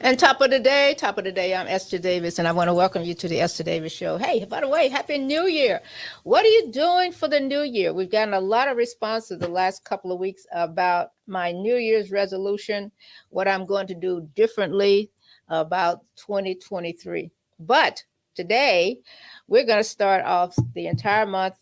And top of the day, I'm Esther Davis, and I want to welcome you to the Esther Davis Show. Hey, by the way, Happy New Year. What are you doing for the new year? We've gotten a lot of responses the last couple of weeks about my New Year's resolution, what I'm going to do differently about 2023. But today, we're going to start off the entire month,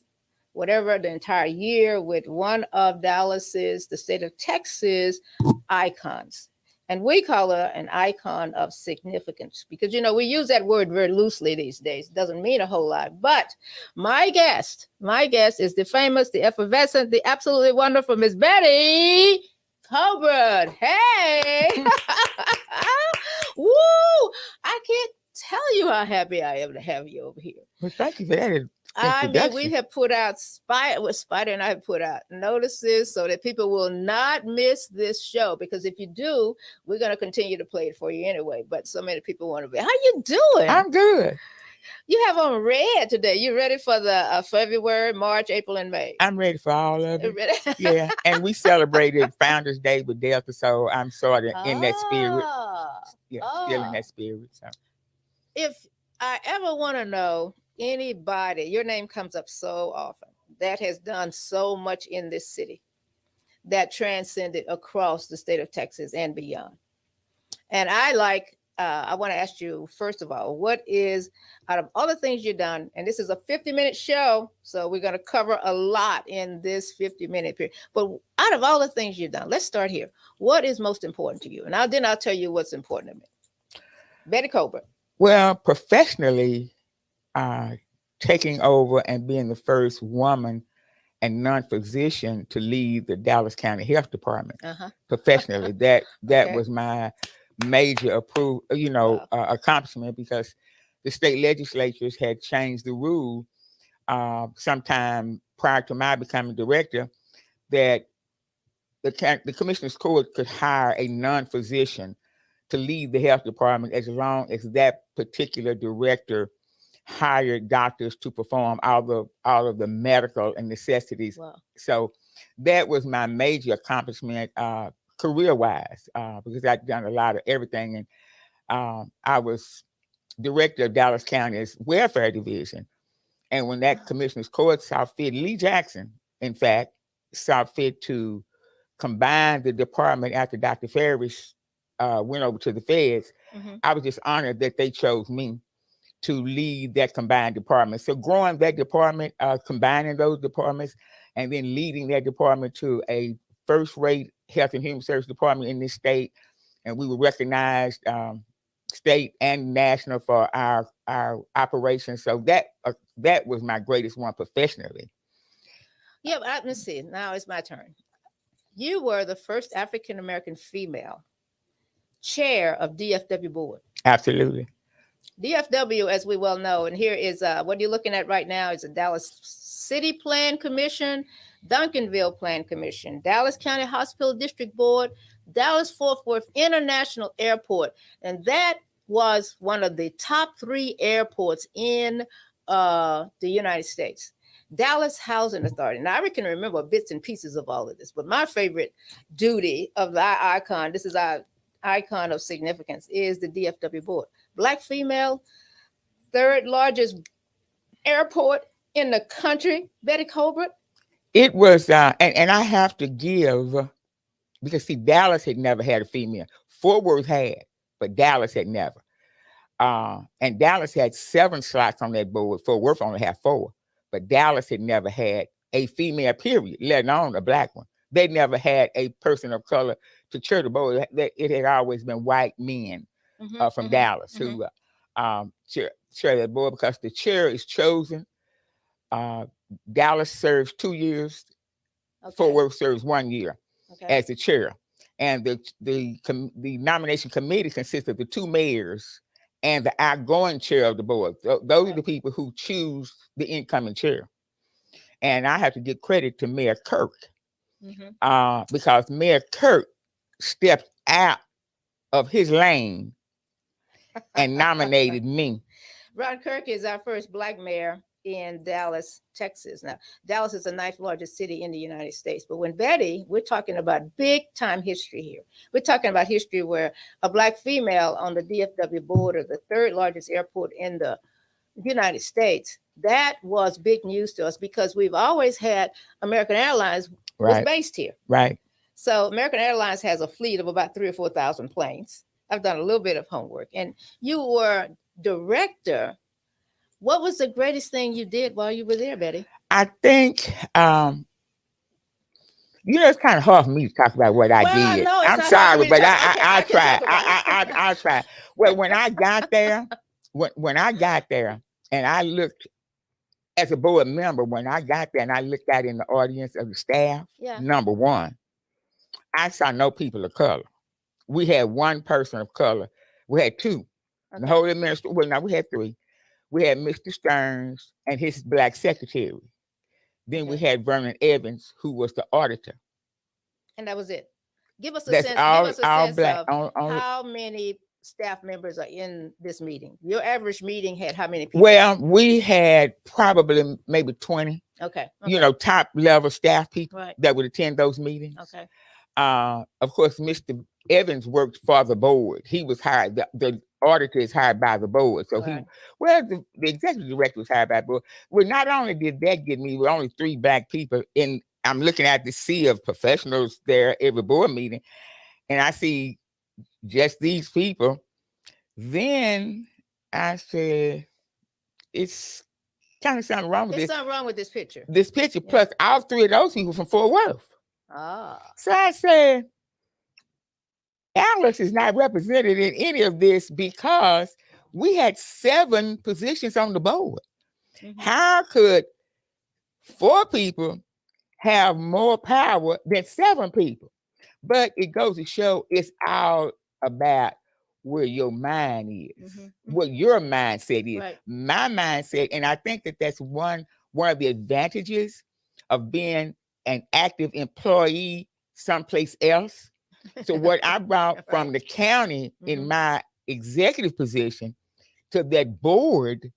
whatever, the entire year, with one of Dallas's, the state of Texas, icons. And we call her an icon of significance because, we use that word very loosely these days. It doesn't mean a whole lot. But my guest is the famous, the effervescent, the absolutely wonderful Miss Betty Colbert. Hey! Woo! I can't tell you how happy I am to have you over here. Well, thank you for that. I mean, we have put out Spider and I have put out notices so that people will not miss this show. Because if you do, we're going to continue to play it for you anyway. But so many people want to be. How you doing? I'm good. You have on red today. You ready for the February, March, April, and May? I'm ready for all of it. Ready? Yeah, and we celebrated Founders Day with Delta, so I'm sort of in that spirit. Yeah, still in that spirit. So, if I ever want to know anybody, your name comes up so often, that has done so much in this city, that transcended across the state of Texas and beyond. And I want to ask you, first of all, what is, out of all the things you've done, and this is a 50-minute show, so we're going to cover a lot in this 50-minute period. But out of all the things you've done, let's start here. What is most important to you? And then I'll tell you what's important to me. Betty Colbert. Well, professionally, taking over and being the first woman and non-physician to lead the Dallas County Health Department professionally. That okay. was my major accomplishment, because the state legislatures had changed the rule sometime prior to my becoming director, that the commissioner's court could hire a non-physician to lead the health department as long as that particular director hired doctors to perform all of the medical and necessities. Wow. So that was my major accomplishment career-wise, because I'd done a lot of everything. And I was director of Dallas County's welfare division. And when that commissioner's court saw fit, Lee Jackson, in fact, saw fit to combine the department after Dr. Ferris went over to the feds, I was just honored that they chose me to lead that combined department. So growing that department, combining those departments, and then leading that department to a first-rate health and human service department in this state. And we were recognized state and national for our operations. So that was my greatest one professionally. Yeah, but let's see. Now it's my turn. You were the first African-American female chair of DFW board. Absolutely. DFW, as we well know, and here is what you're looking at right now, is a Dallas City Plan Commission, Duncanville Plan Commission, Dallas County Hospital District Board, Dallas Fort Worth International Airport. And that was one of the top 3 airports in the United States. Dallas Housing Authority. Now, I can remember bits and pieces of all of this, but my favorite duty of the icon, this is our icon of significance, is the DFW board. Black female, 3rd largest airport in the country, Betty Colbert. It was, and I have to give, because see, Dallas had never had a female. Fort Worth had, but Dallas had never. And Dallas had 7 slots on that board. Fort Worth only had 4, but Dallas had never had a female, period, let alone a black one. They never had a person of color to chair the board. It had always been white men from Dallas who chair that board, because the chair is chosen. Dallas serves 2 years. Okay. Fort Worth serves 1 year as the chair. And the nomination committee consists of the 2 mayors and the outgoing chair of the board. Those are the people who choose the incoming chair. And I have to give credit to Mayor Kirk, because Mayor Kirk stepped out of his lane and nominated me. Ron Kirk is our first black mayor in Dallas, Texas. Now, Dallas is the ninth largest city in the United States. But when Betty, we're talking about big time history here. We're talking about history where a Black female on the DFW board of the third largest airport in the United States, that was big news to us because we've always had American Airlines was Right. based here. Right. So American Airlines has a fleet of about 3,000 or 4,000 planes. I've done a little bit of homework. And you were director. What was the greatest thing you did while you were there, Betty? I think it's kind of hard for me to talk about what I Well, did. no, it's I'm not hard for sorry, me to but talk. Okay, I I'll can try. talk about it. I'll try. Well, when I got there, when I got there, and I looked as a board member, when I got there and I looked out in the audience of the staff, Yeah. number one, I saw no people of color. We had one person of color. We had two. The Okay. whole administration. Well, no, we had three. We had Mr. Stearns and his Black secretary. Then we Okay. had Vernon Evans, who was the auditor. And that was it. Give us a That's sense. all, Give us a all sense black. of how many staff members are in this meeting. Your average meeting had how many people? Well, we had probably maybe 20. Okay. Top level staff people Right. that would attend those meetings. Okay. Of course, Mr. Evans worked for the board. He was hired. The auditor is hired by the board. So Right. the executive director was hired by the board. Well, not only did that get me, with only 3 Black people in. I'm looking at the sea of professionals there every board meeting, and I see just these people. Then I said, it's kind of something wrong with There's this. something wrong with this picture. This picture, plus all 3 of those people from Fort Worth. Ah. So I said, Alex is not represented in any of this because we had 7 positions on the board. Mhm. How could 4 people have more power than 7 people? But it goes to show it's all about where your mind is, what your mindset is. Right. My mindset, and I think that that's one of the advantages of being an active employee someplace else. So what I brought from the county in my executive position to that board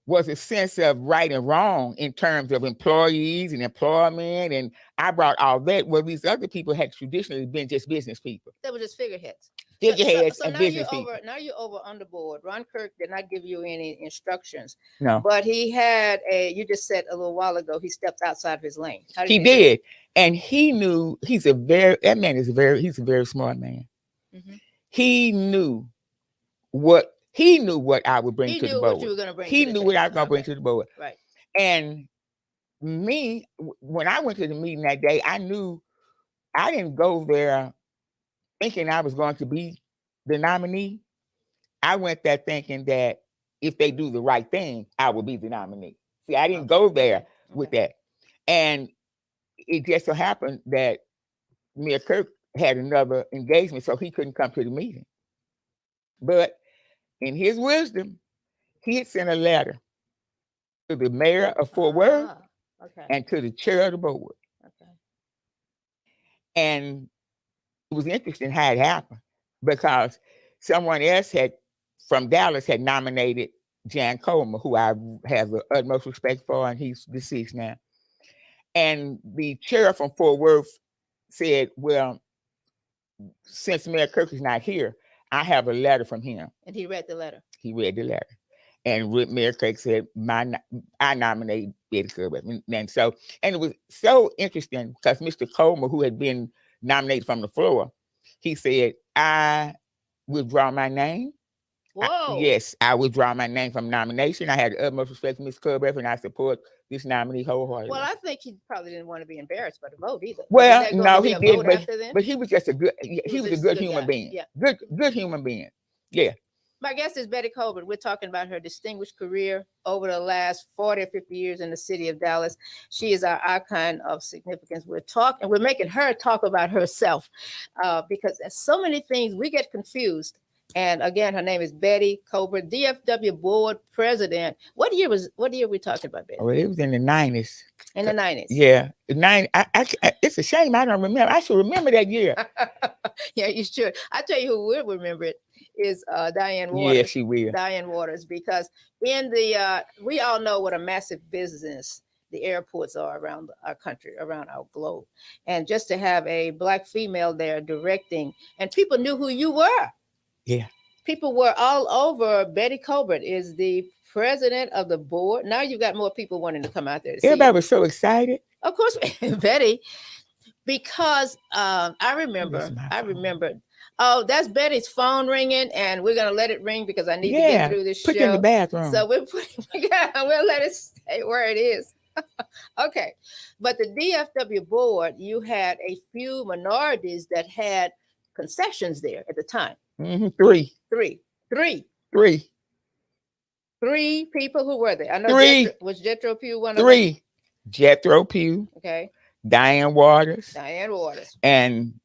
was a sense of right and wrong in terms of employees and employment. And I brought all that where these other people had traditionally been just business people. They were just figureheads. Figureheads So and now business you're people. over. Now you're over on the board. Ron Kirk did not give you any instructions. No. But he had you just said a little while ago, he stepped outside of his lane. How did he did. And he knew he's a very smart man. Mm-hmm. He knew what I would bring to the board. What you were going to bring. He knew what I was going to bring to the board. Right. And me, when I went to the meeting that day, I knew I didn't go there thinking I was going to be the nominee. I went there thinking that if they do the right thing, I will be the nominee. See, I didn't go there with that. And it just so happened that Mayor Kirk had another engagement, so he couldn't come to the meeting. But in his wisdom, he had sent a letter to the mayor of Fort Worth and to the chair of the board. Okay. And it was interesting how it happened because someone else from Dallas had nominated Jan Coleman, who I have the utmost respect for, and he's deceased now. And the chair from Fort Worth said, well, since Mayor Kirk is not here, I have a letter from him. And he read the letter. He read the letter. And Mayor Kirk said, I nominate Betty Kirby. And it was so interesting because Mr. Coleman, who had been nominated from the floor, he said, I withdraw my name. Whoa. Yes, I withdraw my name from nomination. I had the utmost respect for Ms. Kirby, and I support this nominee wholeheartedly. Well, I think he probably didn't want to be embarrassed by the vote either. Well, no, he did, but he was just a good human being. Yeah. Good human being. Yeah. My guest is Betty Colbert. We're talking about her distinguished career over the last 40 or 50 years in the city of Dallas. She is our icon of significance. We're making her talk about herself because there's so many things we get confused. And again, her name is Betty Colbert, DFW board president. What year are we talking about, Betty? Oh, it was in the 90s. In the 90s. Yeah. The 90s. It's a shame I don't remember. I should remember that year. Yeah, you should. I tell you who will remember it is Diane Yeah, Waters. she will. Diane Waters, because in the we all know what a massive business the airports are around our country, around our globe, and just to have a black female there directing, and people knew who you were. Yeah. People were all over. Betty Colbert is the president of the board. Now you've got more people wanting to come out there to see Everybody you. was so excited. Of course, Betty, because I This is my phone. remember. Oh, that's Betty's phone ringing, and we're gonna let it ring because I need to Yeah. get through this Put it in the show. bathroom. So we'll let it stay where it is. Okay, but the DFW board, you had a few minorities that had concessions there at the time. Three. Three people. Who were they? I know Three. was Jethro Pugh one of them? Three. Jethro Pugh, Okay, Diane Waters, Diane Waters. and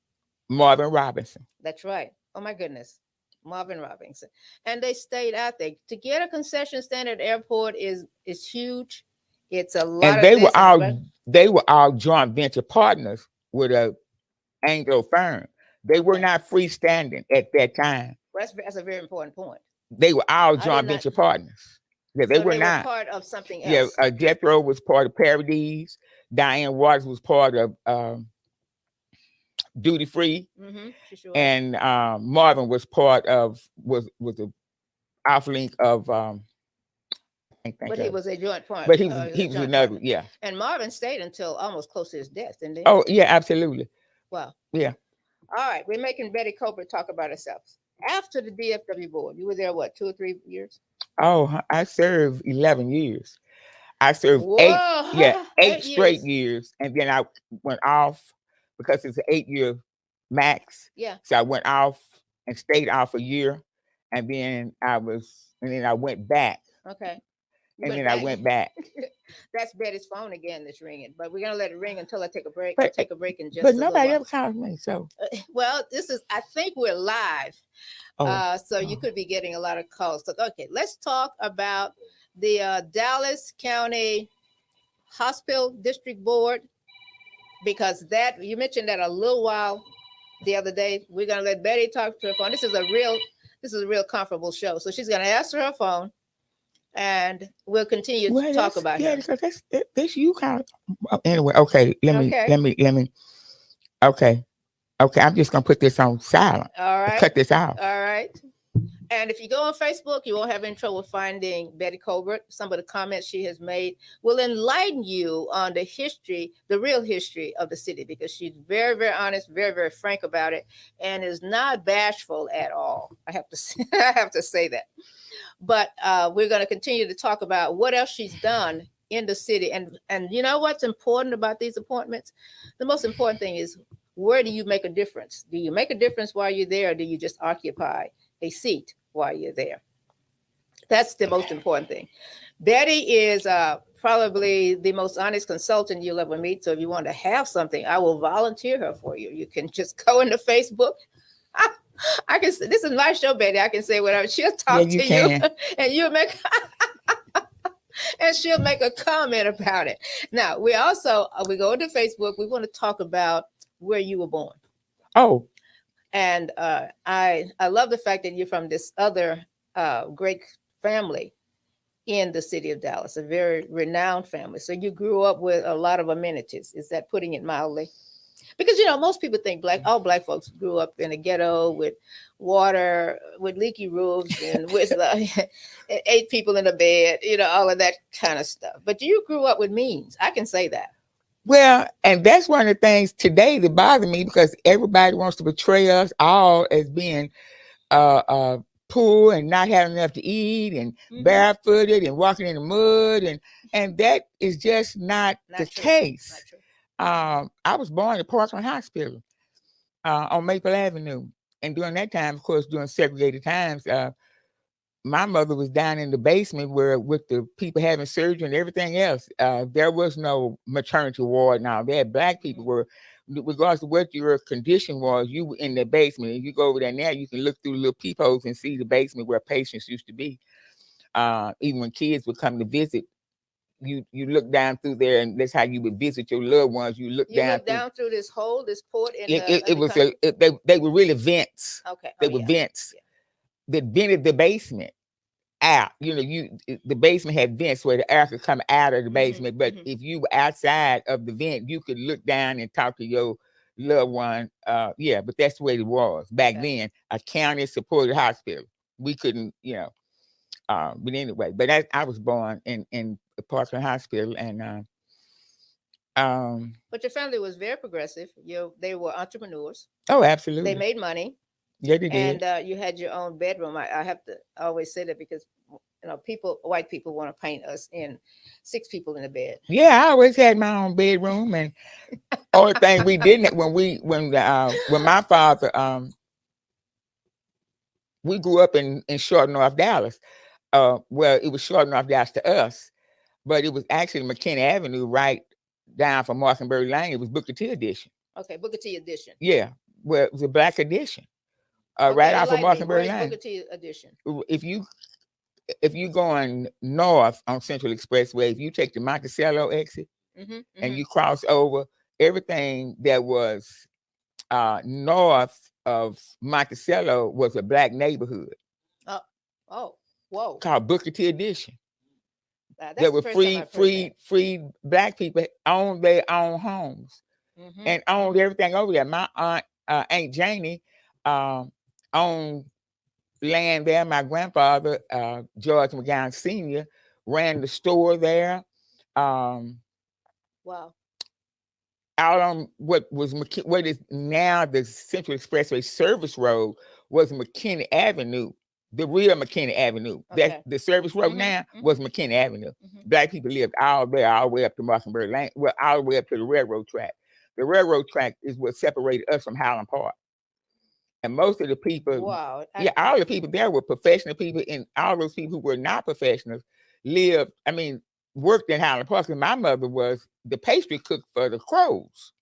Marvin Robinson. That's right. Oh my goodness. Marvin Robinson. And they stayed out there. To get a concession stand at the airport is huge. It's a lot And of they this. they were all joint venture partners with a Anglo firm. They were Okay. not freestanding at that time. Well, that's a very important point. They were all I did joint not- venture partners. Yeah, they So were they not. part of something Yeah, else. Jethro was part of Paradise. Diane Waters was part of Duty Free, She sure was. and Marvin was part of was the Alpha Link of But he was a joint part. but he was a joint another, partner. yeah. And Marvin stayed until almost close to his death, didn't he? Oh yeah, absolutely. Wow. Yeah. All right, we're making Betty Colbert talk about herself. After the DFW board, you were there what, 2 or 3 years? Oh, I served 11 years. I served Whoa, eight straight years, and then I went off because it's an 8-year max. Yeah. So I went off and stayed off a year, and then I went back. Okay. I went back. That's Betty's phone again that's ringing, but we're gonna let it ring until I take a break. But- I'll take a break in just But a little nobody while. ever called me. So Well, I think we're live. So you oh. could be getting a lot of calls. So, okay, let's talk about the Dallas County Hospital District Board, because that you mentioned that a little while the other day. We're gonna let Betty talk to her phone. This is a real comfortable show. So she's gonna answer her phone, and we'll continue to talk about her. Because that's you kind of anyway. Okay, let me. Okay, I'm just gonna put this on silent. All right. Cut this out. All right. And if you go on Facebook, you won't have any trouble finding Betty Colbert. Some of the comments she has made will enlighten you on the history, the real history of the city, because she's very, very honest, very, very frank about it, and is not bashful at all. I have to say that. But we're going to continue to talk about what else she's done in the city. And you know what's important about these appointments? The most important thing is, where do you make a difference? Do you make a difference while you're there, or do you just occupy a seat while you're there? That's the most important thing. Betty is probably the most honest consultant you'll ever meet. So if you want to have something, I will volunteer her for you. You can just go into Facebook. I can. This is my show, Betty. I can say whatever. She'll talk to you, and you'll make. And she'll make a comment about it. Now we also we go to Facebook. We want to talk about where you were born. Oh. And I love the fact that you're from this other great family in the city of Dallas, a very renowned family. So you grew up with a lot of amenities. Is that putting it mildly? Because most people think all black folks grew up in a ghetto with water, with leaky roofs, and with 8 people in a bed, all of that kind of stuff. But you grew up with means. I can say that. Well, and that's one of the things today that bother me, because everybody wants to portray us all as being poor and not having enough to eat and barefooted and walking in the mud, and that is just not the case. Not true. I was born at Parkland Hospital on Maple Avenue, and during that time, of course, during segregated times, my mother was down in the basement where with the people having surgery and everything else. There was no maternity ward. Now they had black people were, regardless of what your condition was, you were in the basement. And you go over there now, you can look through little peepholes and see the basement where patients used to be. Even when kids would come to visit, you look down through there, and that's how you would visit your loved ones. You look down through this hole, this port. They were really vents. Okay. They were vents. Yeah. that vented the basement out. The basement had vents where the air could come out of the basement. But if you were outside of the vent, you could look down and talk to your loved one. But that's the way it was back then. A county supported hospital. We couldn't, but anyway. But I was born in Parkland Hospital, and but your family was very progressive. They were entrepreneurs. Oh, absolutely. They made money. Yeah, they did. And you had your own bedroom. I have to always say that because white people want to paint us in 6 people in a bed. Yeah, I always had my own bedroom, and only thing we didn't when my father we grew up in Short North Dallas. Well, it was Short North Dallas to us, but it was actually McKinney Avenue right down from Mockingbird Lane. It was Booker T Edition. Okay, Booker T Edition. Yeah, well, it was a black edition. Right off of Mockingbird Lane. Booker T Edition. If you going north on Central Expressway, if you take the Monticello exit and you cross over, everything that was north of Monticello was a black neighborhood. Whoa! Called Booker T Edition. There were free black people owned their own homes and owned everything over there. My Aunt Janie owned land there. My grandfather, George McGowan Sr., ran the store there. Wow. Out on what is now the Central Expressway Service Road was McKinney Avenue, the real McKinney Avenue. Okay. That the service road now was McKinney Avenue. Black people lived all there, all the way up to Mockingbird Lane, well, all the way up to the railroad track. The railroad track is what separated us from Highland Park. And most of the people, all the people there were professional people, and all those people who were not professionals worked in Highland Park. And my mother was the pastry cook for the Crows.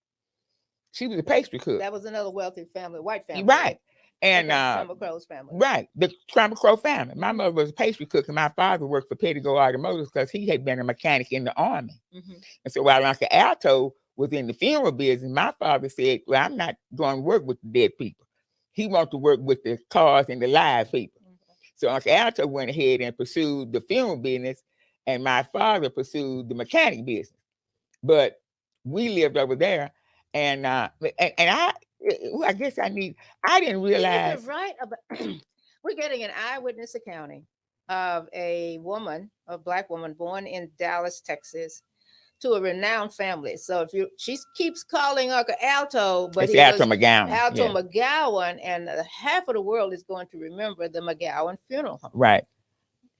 She was a pastry cook. That was another wealthy family, white family. Right. And Trumbull Crow's family. Right. The Trumbull Crow family. My mother was a pastry cook, and my father worked for Pettigo Automotive because he had been a mechanic in the Army. And so while Uncle Alto was in the funeral business, my father said, well, I'm not going to work with the dead people. He wanted to work with the cars and the live people. So Uncle Alto went ahead and pursued the funeral business, and my father pursued the mechanic business. But we lived over there, and I guess I didn't realize. Right about we're getting an eyewitness accounting of a black woman born in Dallas, Texas, to a renowned family. So she keeps calling Uncle Alto, but it's Alto McGowan. McGowan, and half of the world is going to remember the McGowan funeral home. Right.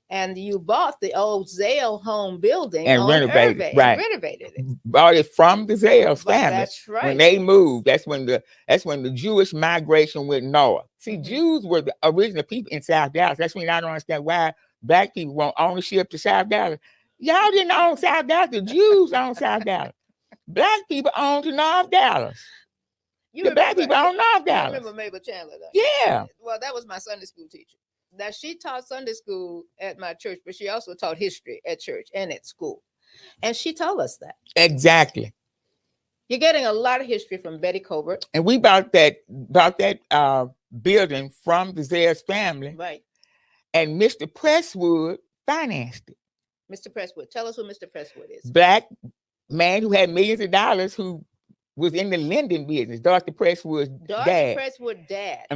And you bought the old Zale home building and renovated it. Right. Renovated it. Bought it from the Zales family. That's right. When they moved, that's when the Jewish migration went north. See, Jews were the original people in South Dallas. That's when I don't understand why black people want ownership to South Dallas. Y'all didn't own South Dallas. The Jews owned South Dallas. Black people owned North Dallas. Black people owned North Dallas. I remember Mabel Chandler, though. Yeah. Well, that was my Sunday school teacher. Now, she taught Sunday school at my church, but she also taught history at church and at school. And she told us that. Exactly. You're getting a lot of history from Betty Colbert. And we bought that building from the Zales family. Right. And Mr. Presswood financed it. Mr. Presswood. Tell us who Mr. Presswood is. Black man who had millions of dollars, who was in the lending business. Dr. Presswood's dad. Dr. Presswood's dad.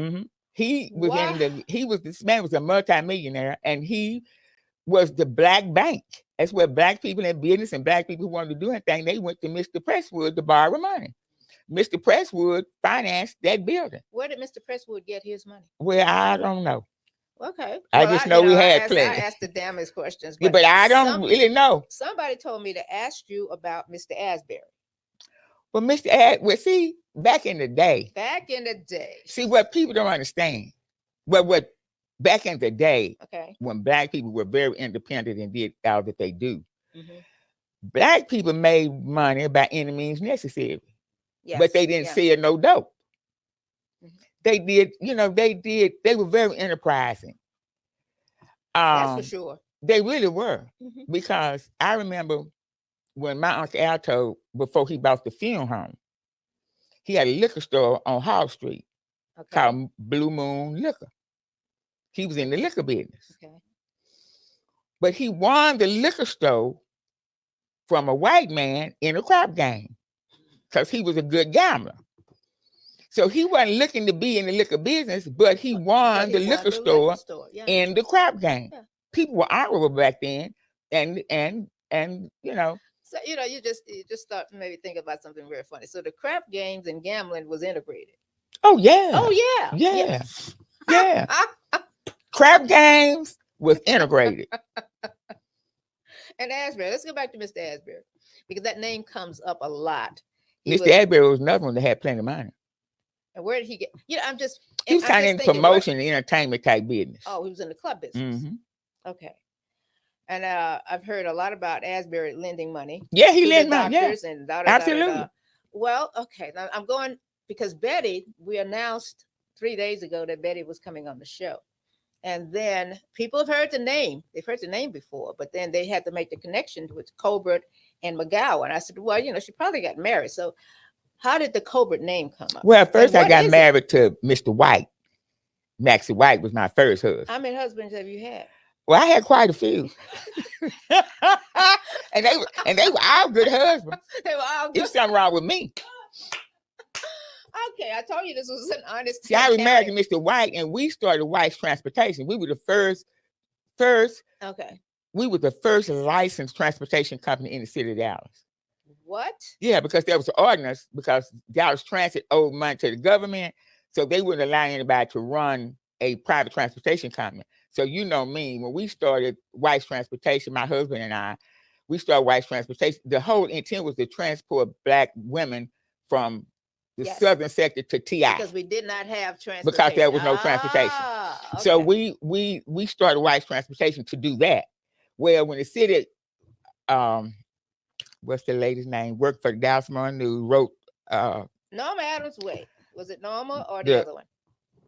This man was a multimillionaire, and he was the black bank. That's where black people in business and black people who wanted to do anything, they went to Mr. Presswood to borrow money. Mr. Presswood financed that building. Where did Mr. Presswood get his money? Well, I don't know. Okay. I just know we had plenty. I asked the damnest questions. But I don't really know. Somebody told me to ask you about Mr. Asbury. Well, see, back in the day. See, what people don't understand. What back in the day, when black people were very independent and did all that they do, black people made money by any means necessary. Yes, but they didn't sell no dope. They did, they were very enterprising. That's for sure. They really were. Because I remember when my Uncle Alto, before he bought the funeral home, he had a liquor store on Hall Street called Blue Moon Liquor. He was in the liquor business. Okay. But he won the liquor store from a white man in a crap game because he was a good gambler. So he wasn't looking to be in the liquor business, but he won the liquor store Yeah. in the crap game. Yeah. People were honorable back then, and you know. So you just start maybe think about something very funny. So the crap games and gambling was integrated. Oh yeah. Oh yeah. Yeah. Yeah. Crap games was integrated. And Asbury, let's go back to Mr. Asbury, because that name comes up a lot. Mr. Asbury was another one that had plenty of money. And where did he get? He was kind of in promotion and entertainment type business. Oh, he was in the club business. Mm-hmm. Okay. And I've heard a lot about Asbury lending money. Yeah, he lent money. Yeah, and absolutely. Well, okay. Now I'm going because Betty. We announced 3 days ago that Betty was coming on the show, and then people have heard the name. They've heard the name before, but then they had to make the connection with Colbert and McGowan. I said, well, she probably got married. So how did the Colbert name come up? Well, first I got married to Mr. White. Maxie White was my first husband. How many husbands have you had? Well, I had quite a few. and they were all good husbands. They were all good. There's something wrong with me. Okay, I told you this was an honest. See, I was married to Mr. White, and we started White's Transportation. We were the first. Okay. We were the first licensed transportation company in the city of Dallas. What? Yeah, because there was an ordinance because Dallas Transit owed money to the government, so they wouldn't allow anybody to run a private transportation company. So you know me, when we started White's Transportation, my husband and I, we started White's Transportation. The whole intent was to transport Black women from the southern sector to TI. Because we did not have transportation. Because there was no transportation. Okay. So we started White's Transportation to do that. Well, when the city, what's the lady's name, worked for the Dallas Morning News, wrote Norma Adams Way. Was it Norma or the other one?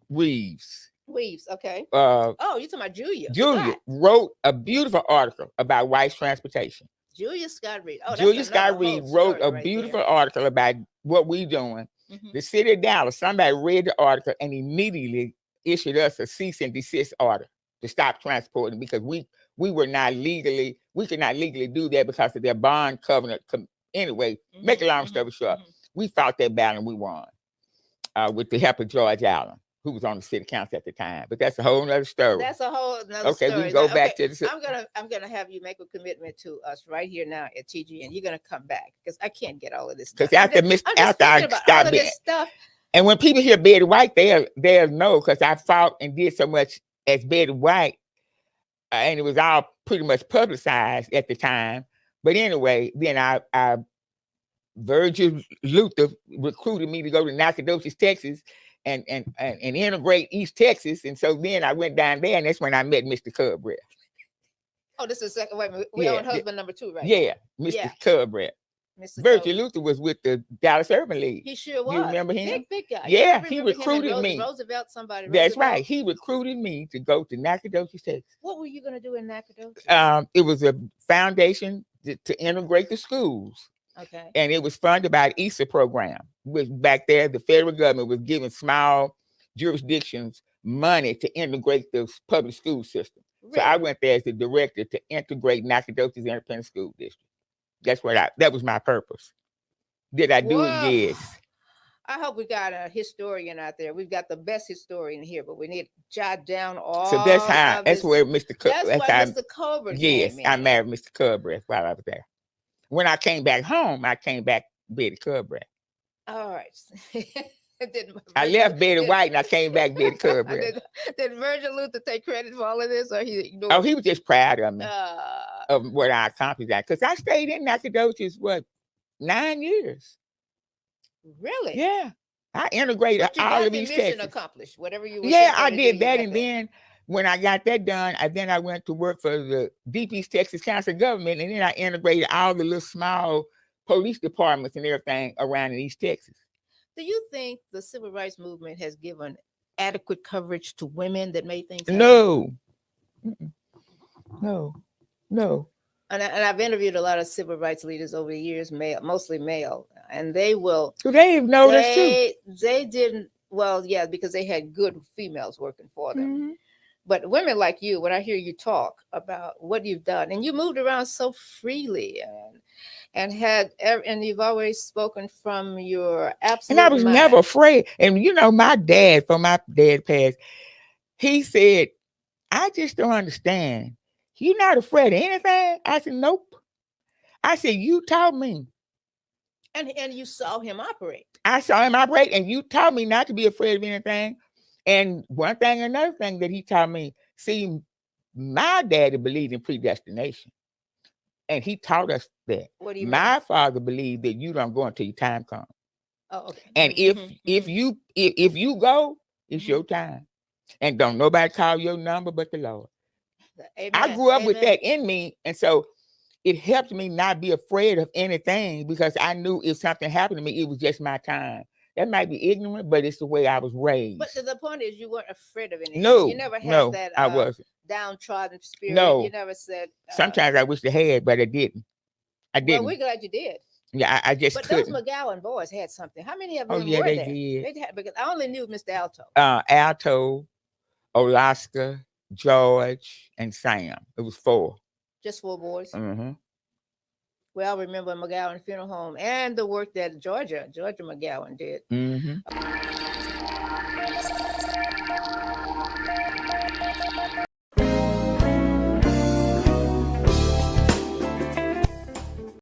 Weaves, okay. Oh, you're talking about Julia. Julia wrote a beautiful article about White's Transportation. Julia Scott Reed. Oh, Julia Scott Reed wrote a beautiful article about what we doing. Mm-hmm. The city of Dallas, somebody read the article and immediately issued us a cease and desist order to stop transporting because we could not legally do that because of their bond covenant. Anyway, make a long story short, we fought that battle and we won with the help of George Allen, who was on the city council at the time. But that's a whole nother story. That's a whole nother story. Okay, we can go back to the. I'm gonna have you make a commitment to us right here now at TG, and you're gonna come back because I can't get all of this stuff. Because after I stopped this stuff, and when people hear Betty White, they'll know because I fought and did so much as Betty White, and it was all pretty much publicized at the time. But anyway, then I Virgil Luther recruited me to go to Nacogdoches, Texas, and integrate East Texas. And so then I went down there, and that's when I met Mr. Cubbreth. Oh, this is the second. Wait, we're on husband number 2, right? Yeah, Mr. Cubbreth. Virgil Luther was with the Dallas Urban League. He sure was. You remember him? Big guy. Yeah, he recruited me. Roosevelt, somebody. That's right. He recruited me to go to Nacogdoches, Texas. What were you going to do in Nacogdoches? It was a foundation to integrate the schools. Okay. And it was funded by the ESSA program, which back there, the federal government was giving small jurisdictions money to integrate the public school system. Really? So I went there as the director to integrate Nacogdoches Independent School District. That was my purpose. Did I do it? Yes. I hope we got a historian out there. We've got the best historian here, but we need to jot down all. So that's where Mr. Mr. Colbert. Yes, I married Mr. Cubbreth while I was there. When I came back home, I came back Betty Cubbreth. All right. I left Betty White and I came back Betty Cubbreth. Did Virgil Luther take credit for all of this, or he ignored? Oh, he was just proud of me of what I accomplished. Because I stayed in Nacogdoches 9 years. Really? Yeah, I integrated all of these Texas. Accomplished, whatever you. I did that, and then when I got that done, I went to work for the Deep East Texas Council of Government, and then I integrated all the little small police departments and everything around in East Texas. Do you think the civil rights movement has given adequate coverage to women that made things happen? No. And I've interviewed a lot of civil rights leaders over the years, mostly male, and they will. So they've noticed too. They didn't. Well, yeah, because they had good females working for them. But women like you, when I hear you talk about what you've done, and you moved around so freely, and you've always spoken from your And I absolute was never mind. afraid. And my dad, for my dad passed, he said, I just don't understand. You're not afraid of anything? I said, nope. I said, you taught me. And you saw him operate. I saw him operate, and you taught me not to be afraid of anything. And one thing, another thing that he taught me, see, my daddy believed in predestination. And he taught us that. What do you mean? My father believed that you don't go until your time comes. Oh, okay. And if you go, it's your time. And don't nobody call your number but the Lord. Amen. I grew up with Amen. that in me. And so it helped me not be afraid of anything, because I knew if something happened to me, it was just my time. That might be ignorant, but it's the way I was raised. But the point is, you weren't afraid of anything. No, You never had no, that I wasn't. downtrodden spirit. No. You never said. Sometimes I wish I had, but I didn't. Well, we're glad you did. Yeah, I just But couldn't. those McGowan boys had something. How many of them Oh, yeah, were they there? did. They had, because I only knew Mr. Alto. Alto, Alaska, George, and Sam. It was 4. Just 4 boys. Mm-hmm. Well, I remember McGowan Funeral Home and the work that Georgia McGowan did. Mm-hmm.